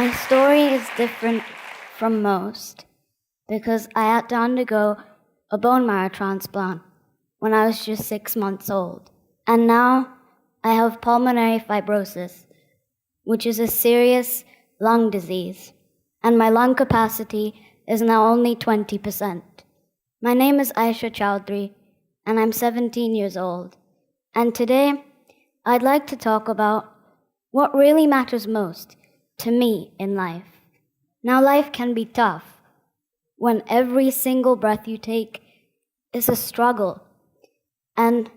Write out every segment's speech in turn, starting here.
My story is different from most because I had to undergo a bone marrow transplant when I was just 6 months old. And now I have pulmonary fibrosis, which is a serious lung disease, and my lung capacity is now only 20%. My name is Aisha Chaudhary, and I'm 17 years old. And today, I'd like to talk about what really matters most to me in life. Now, life can be tough when every single breath you take is a struggle, and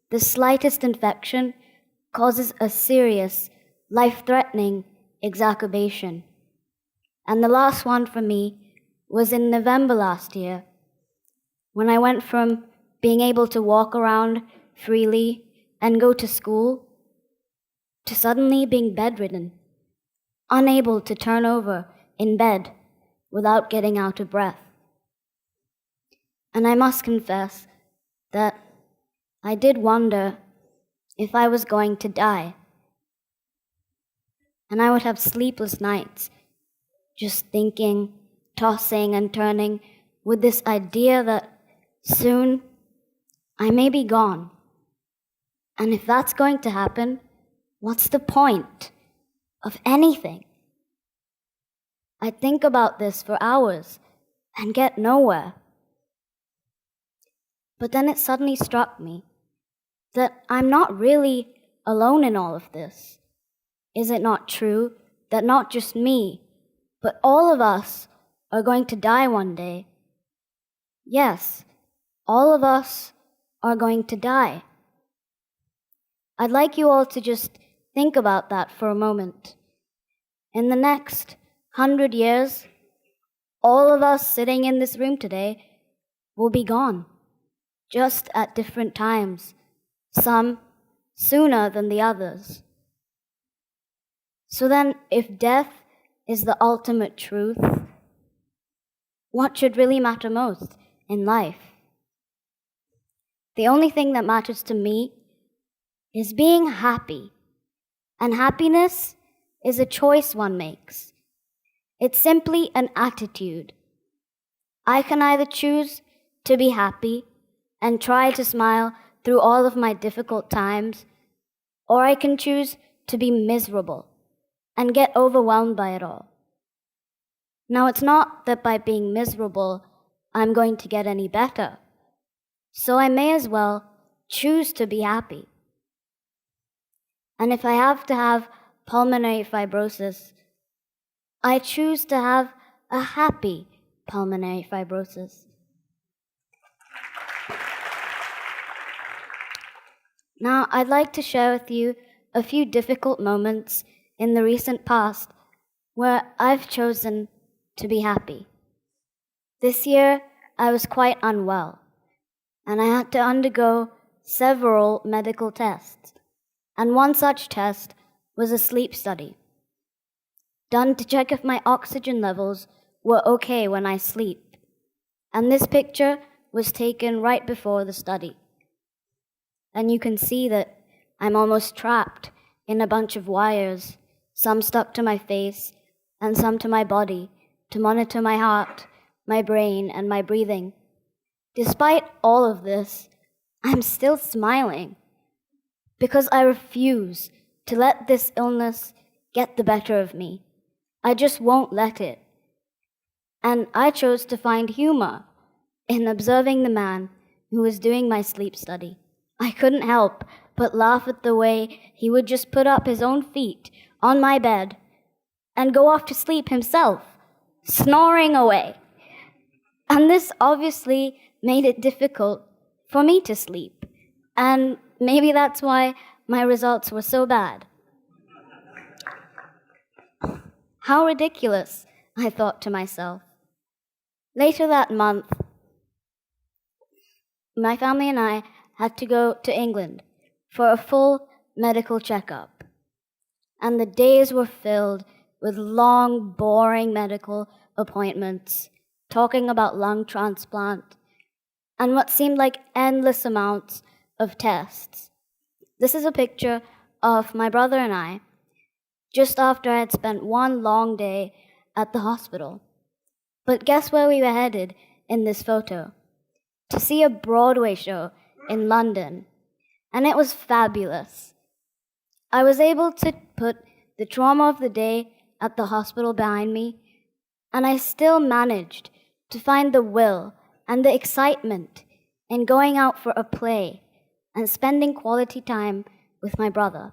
the slightest infection causes a serious, life-threatening exacerbation. And the last one for me was in November last year, when I went from being able to walk around freely and go to school to suddenly being bedridden, unable to turn over in bed without getting out of breath. And I must confess that I did wonder if I was going to die. And I would have sleepless nights, just thinking, tossing and turning with this idea that soon I may be gone. And if that's going to happen, what's the point of anything? I think about this for hours and get nowhere. But then it suddenly struck me that I'm not really alone in all of this. Is it not true that not just me, but all of us are going to die one day? Yes, all of us are going to die. I'd like you all to just think about that for a moment. In the next 100 years, all of us sitting in this room today will be gone, just at different times, some sooner than the others. So then, if death is the ultimate truth, what should really matter most in life? The only thing that matters to me is being happy. And happiness is a choice one makes. It's simply an attitude. I can either choose to be happy and try to smile through all of my difficult times, or I can choose to be miserable and get overwhelmed by it all. Now, it's not that by being miserable, I'm going to get any better. So I may as well choose to be happy. And if I have to have pulmonary fibrosis, I choose to have a happy pulmonary fibrosis. Now, I'd like to share with you a few difficult moments in the recent past where I've chosen to be happy. This year, I was quite unwell, and I had to undergo several medical tests. And one such test was a sleep study, done to check if my oxygen levels were okay when I sleep. And this picture was taken right before the study. And you can see that I'm almost trapped in a bunch of wires, some stuck to my face and some to my body, to monitor my heart, my brain, and my breathing. Despite all of this, I'm still smiling because I refuse to let this illness get the better of me. I just won't let it. And I chose to find humor in observing the man who was doing my sleep study. I couldn't help but laugh at the way he would just put up his own feet on my bed and go off to sleep himself, snoring away. And this obviously made it difficult for me to sleep. And maybe that's why my results were so bad. How ridiculous, I thought to myself. Later that month, my family and I had to go to England for a full medical checkup. And the days were filled with long, boring medical appointments, talking about lung transplant, and what seemed like endless amounts of tests. This is a picture of my brother and I just after I had spent one long day at the hospital. But guess where we were headed in this photo? To see a Broadway show in London. And it was fabulous. I was able to put the trauma of the day at the hospital behind me, and I still managed to find the will and the excitement in going out for a play and spending quality time with my brother.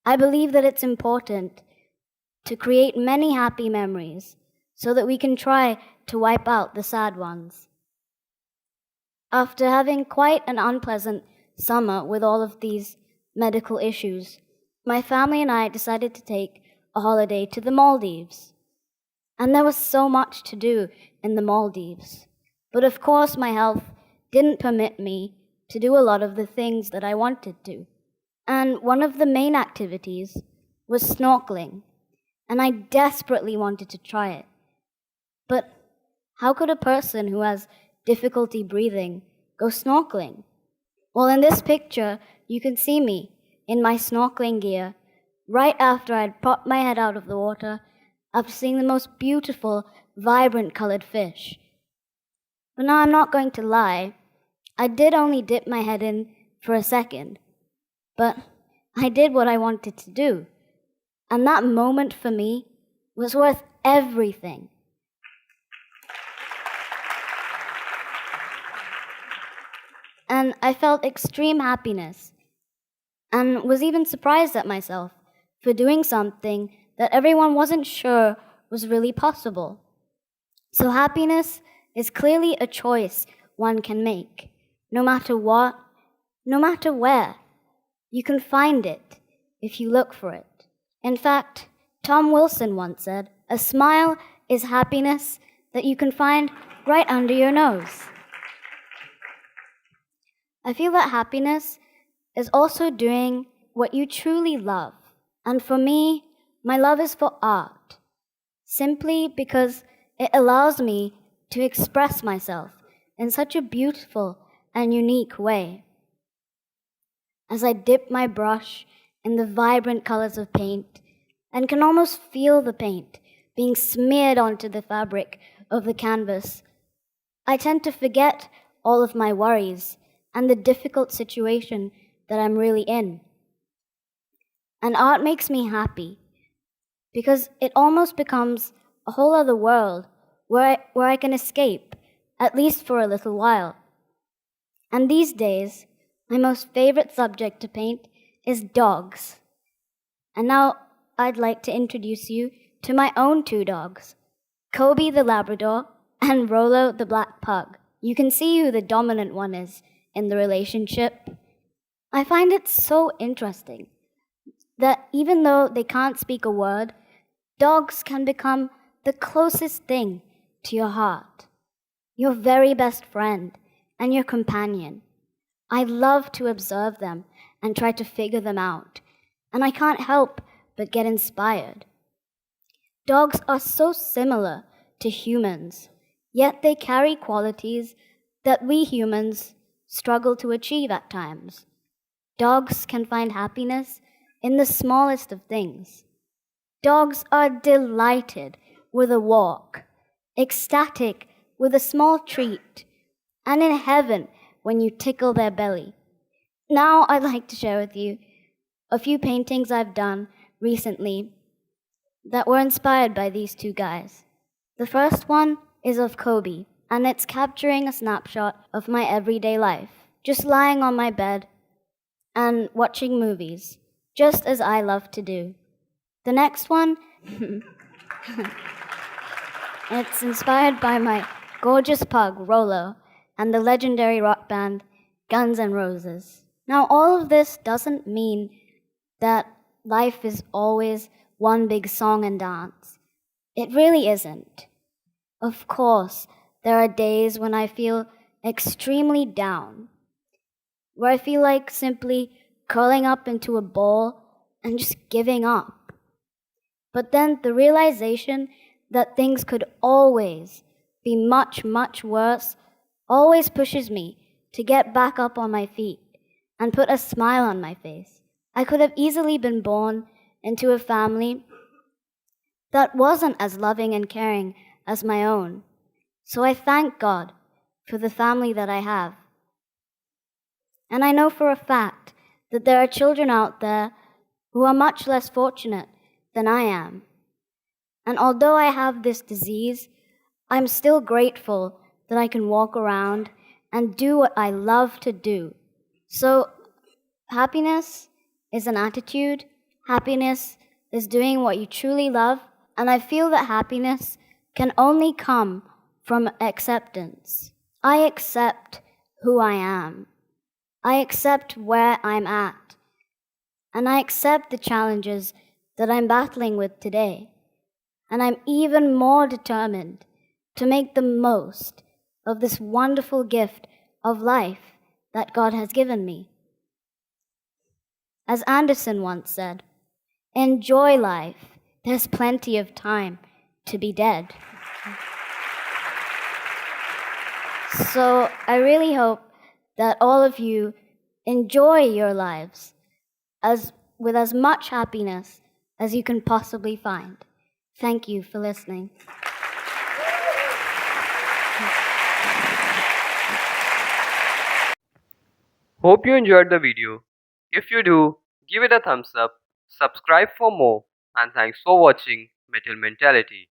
I believe that it's important to create many happy memories so that we can try to wipe out the sad ones. After having quite an unpleasant summer with all of these medical issues, my family and I decided to take a holiday to the Maldives. And there was so much to do in the Maldives. But of course, my health didn't permit me to do a lot of the things that I wanted to. And one of the main activities was snorkeling, and I desperately wanted to try it. But how could a person who has difficulty breathing go snorkeling? Well, in this picture, you can see me in my snorkeling gear right after I'd popped my head out of the water after seeing the most beautiful, vibrant colored fish. But now I'm not going to lie, I did only dip my head in for a second, but I did what I wanted to do. And that moment for me was worth everything. And I felt extreme happiness and was even surprised at myself for doing something that everyone wasn't sure was really possible. So happiness is clearly a choice one can make. No matter what, no matter where, you can find it if you look for it. In fact, Tom Wilson once said, "A smile is happiness that you can find right under your nose." I feel that happiness is also doing what you truly love. And for me, my love is for art, simply because it allows me to express myself in such a beautiful and unique way. As I dip my brush in the vibrant colors of paint and can almost feel the paint being smeared onto the fabric of the canvas, I tend to forget all of my worries and the difficult situation that I'm really in. And art makes me happy because it almost becomes a whole other world where I can escape, at least for a little while. And these days, my most favorite subject to paint is dogs. And now I'd like to introduce you to my own two dogs, Kobe the Labrador and Rolo the Black Pug. You can see who the dominant one is in the relationship. I find it so interesting that even though they can't speak a word, dogs can become the closest thing to your heart, your very best friend and your companion. I love to observe them and try to figure them out, and I can't help but get inspired. Dogs are so similar to humans, yet they carry qualities that we humans struggle to achieve at times. Dogs can find happiness in the smallest of things. Dogs are delighted with a walk, ecstatic with a small treat, and in heaven when you tickle their belly. Now I'd like to share with you a few paintings I've done recently that were inspired by these two guys. The first one is of Kobe, and it's capturing a snapshot of my everyday life, just lying on my bed and watching movies, just as I love to do. The next one, it's inspired by my gorgeous pug, Rolo, and the legendary rock band Guns N' Roses. Now, all of this doesn't mean that life is always one big song and dance. It really isn't. Of course, there are days when I feel extremely down, where I feel like simply curling up into a ball and just giving up. But then the realization that things could always be much, much worse always pushes me to get back up on my feet and put a smile on my face. I could have easily been born into a family that wasn't as loving and caring as my own. So I thank God for the family that I have. And I know for a fact that there are children out there who are much less fortunate than I am. And although I have this disease, I'm still grateful that I can walk around and do what I love to do. So, happiness is an attitude, happiness is doing what you truly love, and I feel that happiness can only come from acceptance. I accept who I am. I accept where I'm at. And I accept the challenges that I'm battling with today. And I'm even more determined to make the most of this wonderful gift of life that God has given me. As Anderson once said, enjoy life. There's plenty of time to be dead. So I really hope that all of you enjoy your lives with as much happiness as you can possibly find. Thank you for listening. Hope you enjoyed the video. If you do, give it a thumbs up, subscribe for more, and thanks for watching Metal Mentality.